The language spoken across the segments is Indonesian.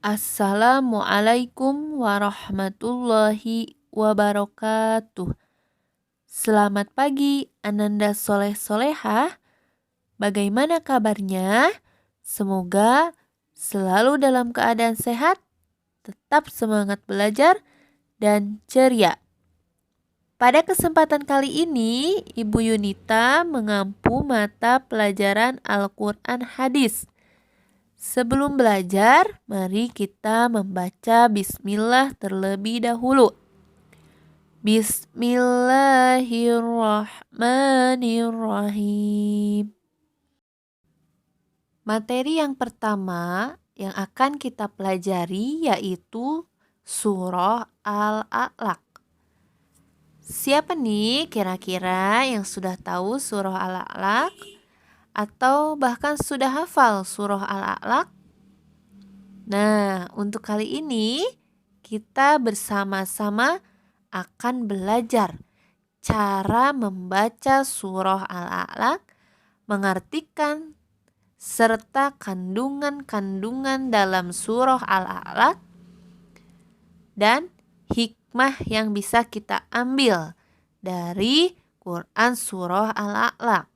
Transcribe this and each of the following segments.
Assalamualaikum warahmatullahi wabarakatuh. Selamat pagi Ananda Soleh Solehah. Bagaimana kabarnya? Semoga selalu dalam keadaan sehat, tetap semangat belajar, dan ceria. Pada kesempatan kali ini, Ibu Yunita mengampu mata pelajaran Al-Quran Hadis. Sebelum belajar, mari kita membaca bismillah terlebih dahulu. Bismillahirrahmanirrahim. Materi yang pertama yang akan kita pelajari yaitu surah Al-A'laq. Siapa nih kira-kira yang sudah tahu surah Al-A'laq? Atau bahkan sudah hafal surah Al-A'laq? Nah, untuk kali ini kita bersama-sama akan belajar cara membaca surah Al-A'laq, mengartikan serta kandungan-kandungan dalam surah Al-A'laq, dan hikmah yang bisa kita ambil dari Quran surah Al-A'laq.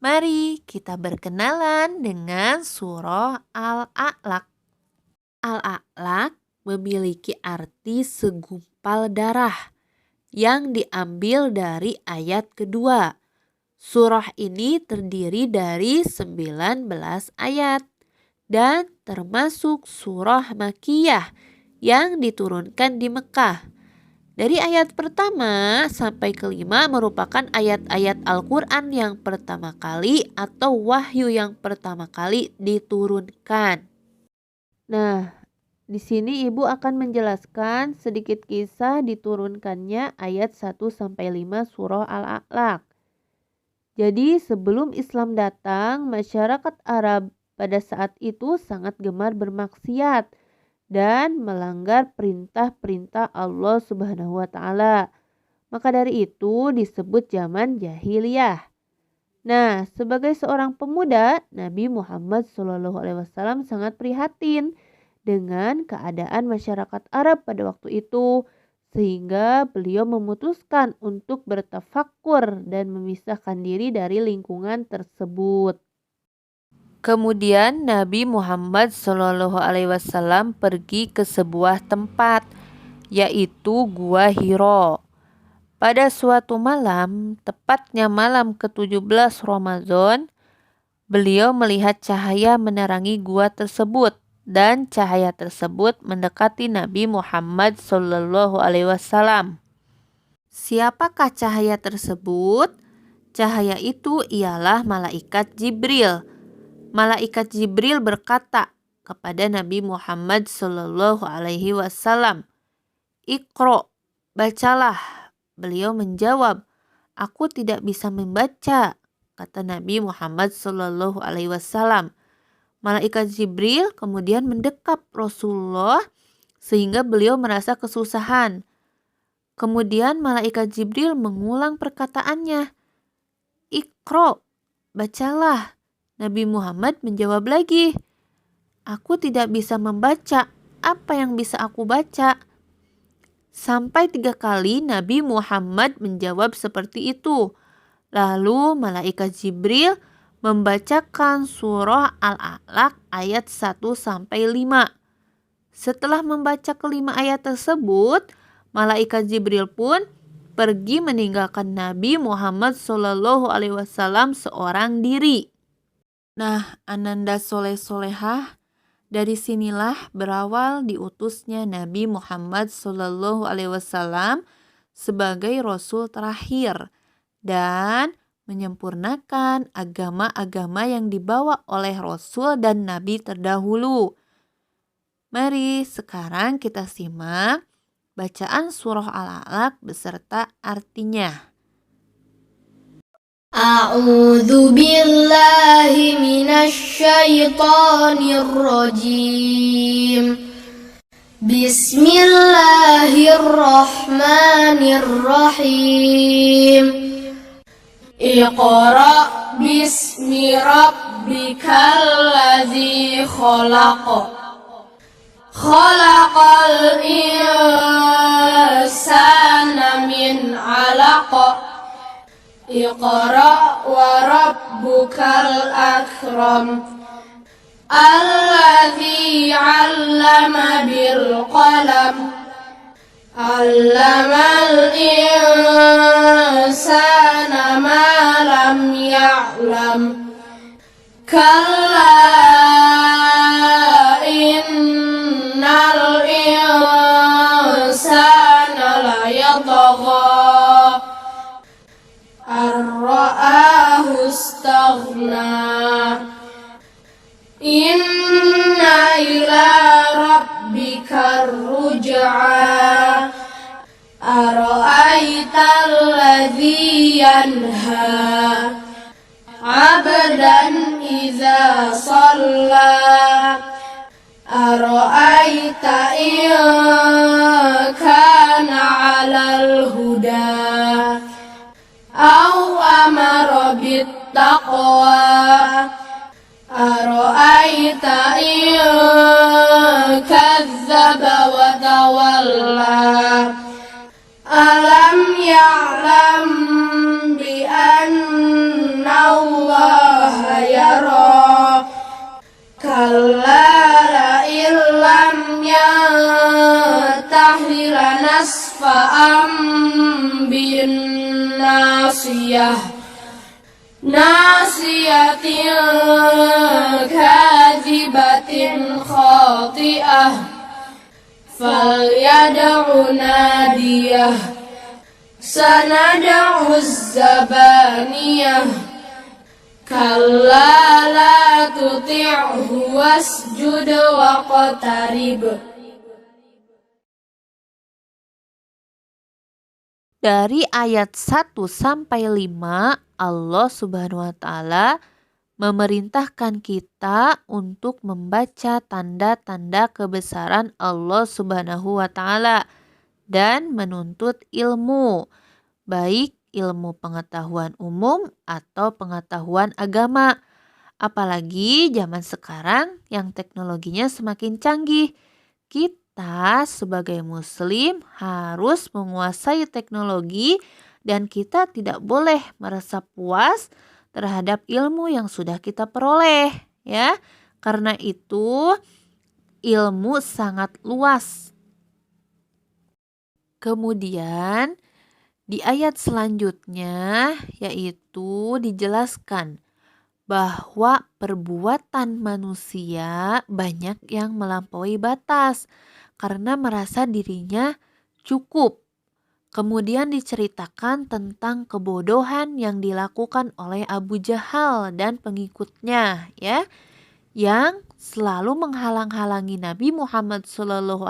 Mari kita berkenalan dengan surah Al-A'laq. Al-A'laq memiliki arti segumpal darah yang diambil dari ayat kedua. Surah ini terdiri dari 19 ayat dan termasuk surah Makkiyah yang diturunkan di Mekah. Dari ayat pertama sampai kelima merupakan ayat-ayat Al-Quran yang pertama kali atau wahyu yang pertama kali diturunkan. Nah, di sini Ibu akan menjelaskan sedikit kisah diturunkannya ayat 1-5 surah Al-A'laq. Jadi sebelum Islam datang, masyarakat Arab pada saat itu sangat gemar bermaksiat dan melanggar perintah-perintah Allah Subhanahu wa Ta'ala. Maka dari itu disebut zaman jahiliyah. Nah, sebagai seorang pemuda, Nabi Muhammad SAW sangat prihatin dengan keadaan masyarakat Arab pada waktu itu, sehingga beliau memutuskan untuk bertafakkur dan memisahkan diri dari lingkungan tersebut. Kemudian Nabi Muhammad SAW pergi ke sebuah tempat, yaitu Gua Hiro. Pada suatu malam, tepatnya malam ke-17 Ramadan, beliau melihat cahaya menerangi gua tersebut, dan cahaya tersebut mendekati Nabi Muhammad SAW. Siapakah cahaya tersebut? Cahaya itu ialah malaikat Jibril. Malaikat Jibril berkata kepada Nabi Muhammad SAW, "Iqra, bacalah." Beliau menjawab, "Aku tidak bisa membaca," kata Nabi Muhammad SAW. Malaikat Jibril kemudian mendekap Rasulullah sehingga beliau merasa kesusahan. Kemudian malaikat Jibril mengulang perkataannya, "Iqra, bacalah." Nabi Muhammad menjawab lagi, "Aku tidak bisa membaca. Apa yang bisa aku baca?" Sampai 3 kali Nabi Muhammad menjawab seperti itu. Lalu malaikat Jibril membacakan surah Al-A'laq ayat 1-5. Setelah membaca kelima ayat tersebut, malaikat Jibril pun pergi meninggalkan Nabi Muhammad SAW seorang diri. Nah, Ananda Soleh Solehah, dari sinilah berawal diutusnya Nabi Muhammad SAW sebagai Rasul terakhir dan menyempurnakan agama-agama yang dibawa oleh Rasul dan Nabi terdahulu. Mari sekarang kita simak bacaan surah Al-A'laq beserta artinya. A'udzu billahi minasy syaithanir rajim. Bismillahirrahmanirrahim. Iqra bismi rabbikal ladzi khalaq. Khalaqal insana min 'alaq. Iqra wa rabbukal akram. Alladzi 'allama bil qalam. Allamal insana ma lam ya'lam. Kalla innal insana la yatagha ar-ra'ahu istaghna. Inna ila rabbika ruj'a. Ara'aital ladzi yanha 'abdan idza shalla. Ara'aita in kana 'alal huda aw amara bit taqwa. Ara'aita in kazzaba wa tawalla. Alam ya'lam bi anna Allaha yara. Kalla la illam yantahi lanasfa'an bin nasiyah. Nasiyatin kadhibatin khati'ah. Falyad'u nadiyah. Sanad'u zabaniyah. Kalla la tuti'hu wasjud waqtarib. Dari ayat 1 sampai 5, Allah Subhanahu wa taala memerintahkan kita untuk membaca tanda-tanda kebesaran Allah Subhanahu wa taala dan menuntut ilmu, baik ilmu pengetahuan umum atau pengetahuan agama. Apalagi zaman sekarang yang teknologinya semakin canggih. Kita sebagai muslim harus menguasai teknologi dan kita tidak boleh merasa puas terhadap ilmu yang sudah kita peroleh, ya. Karena itu ilmu sangat luas. Kemudian di ayat selanjutnya yaitu dijelaskan bahwa perbuatan manusia banyak yang melampaui batas karena merasa dirinya cukup. Kemudian diceritakan tentang kebodohan yang dilakukan oleh Abu Jahal dan pengikutnya, ya, yang selalu menghalang-halangi Nabi Muhammad SAW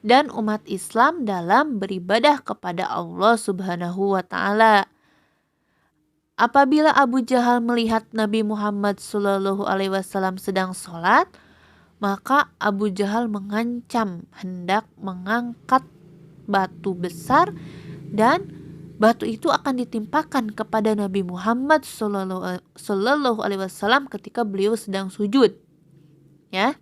dan umat Islam dalam beribadah kepada Allah Subhanahu wa taala. Apabila Abu Jahal melihat Nabi Muhammad SAW sedang sholat, maka Abu Jahal mengancam hendak mengangkat batu besar dan batu itu akan ditimpakan kepada Nabi Muhammad SAW ketika beliau sedang sujud, ya.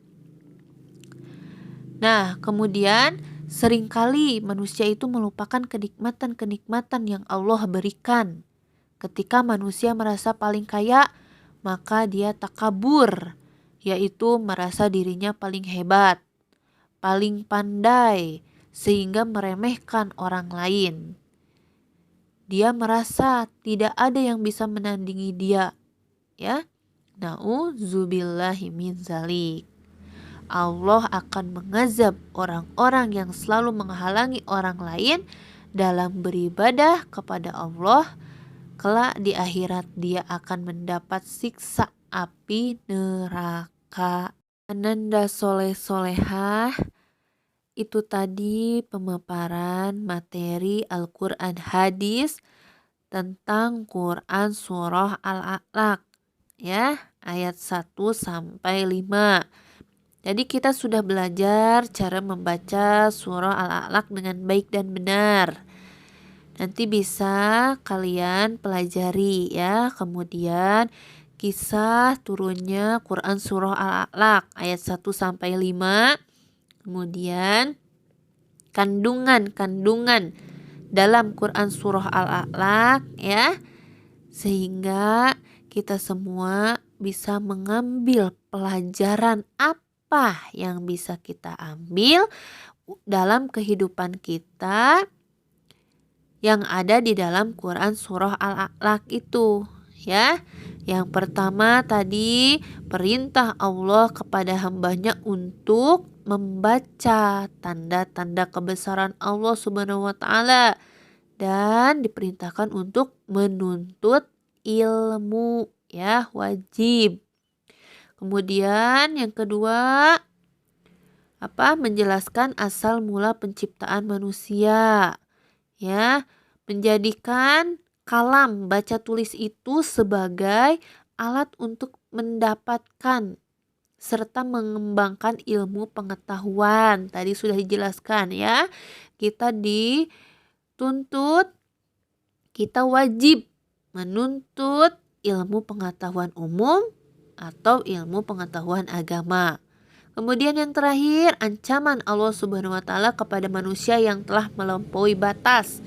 Nah, kemudian seringkali manusia itu melupakan kenikmatan-kenikmatan yang Allah berikan. Ketika manusia merasa paling kaya, maka dia takabur, yaitu merasa dirinya paling hebat, paling pandai, sehingga meremehkan orang lain. Dia merasa tidak ada yang bisa menandingi dia, ya. Na'udzubillahi min dzalik. Allah akan mengazab orang-orang yang selalu menghalangi orang lain dalam beribadah kepada Allah. Kelak di akhirat dia akan mendapat siksa api neraka. Ananda soleh-solehah, itu tadi pemaparan materi Al-Quran hadis tentang Quran surah Al-A'laq, ya, ayat 1 sampai 5. Jadi kita sudah belajar cara membaca surah Al-A'laq dengan baik dan benar. Nanti bisa kalian pelajari, ya. Kemudian kisah turunnya Quran surah Al-Alaq ayat 1 sampai 5. Kemudian kandungan dalam Quran surah Al-Alaq ya. Sehingga kita semua bisa mengambil pelajaran apa yang bisa kita ambil dalam kehidupan kita yang ada di dalam Quran surah Al-Alaq itu ya. Yang pertama tadi perintah Allah kepada hambanya untuk membaca tanda-tanda kebesaran Allah Subhanahu wa taala dan diperintahkan untuk menuntut ilmu ya, wajib. Kemudian yang kedua menjelaskan asal mula penciptaan manusia ya, menjadikan kalam baca tulis itu sebagai alat untuk mendapatkan serta mengembangkan ilmu pengetahuan. Tadi sudah dijelaskan ya. Kita wajib menuntut ilmu pengetahuan umum atau ilmu pengetahuan agama. Kemudian yang terakhir, ancaman Allah Subhanahu wa taala kepada manusia yang telah melampaui batas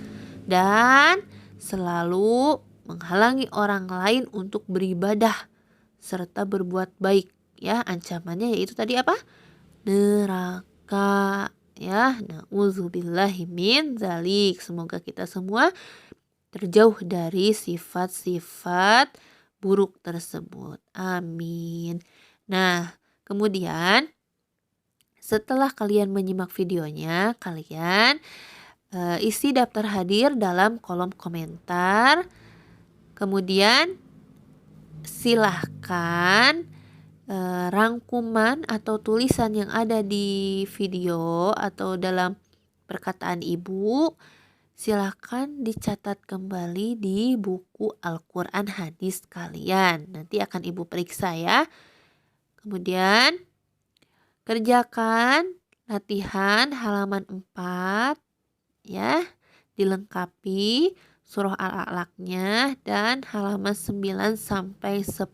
dan selalu menghalangi orang lain untuk beribadah serta berbuat baik ya. Ancamannya yaitu tadi neraka ya. Nauzubillahi min dzalik. Semoga kita semua terjauh dari sifat-sifat buruk tersebut. Amin. Nah, kemudian setelah kalian menyimak videonya, kalian isi daftar hadir dalam kolom komentar. Kemudian silahkan rangkuman atau tulisan yang ada di video atau dalam perkataan ibu, silahkan dicatat kembali di buku Al-Quran hadis kalian. Nanti akan ibu periksa ya. Kemudian kerjakan latihan halaman 4 ya, dilengkapi surah Al-Alaqnya dan halaman 9 sampai 10.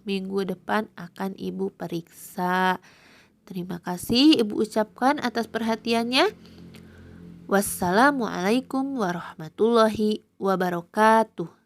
Minggu depan akan ibu periksa. Terima kasih ibu ucapkan atas perhatiannya. Wassalamualaikum warahmatullahi wabarakatuh.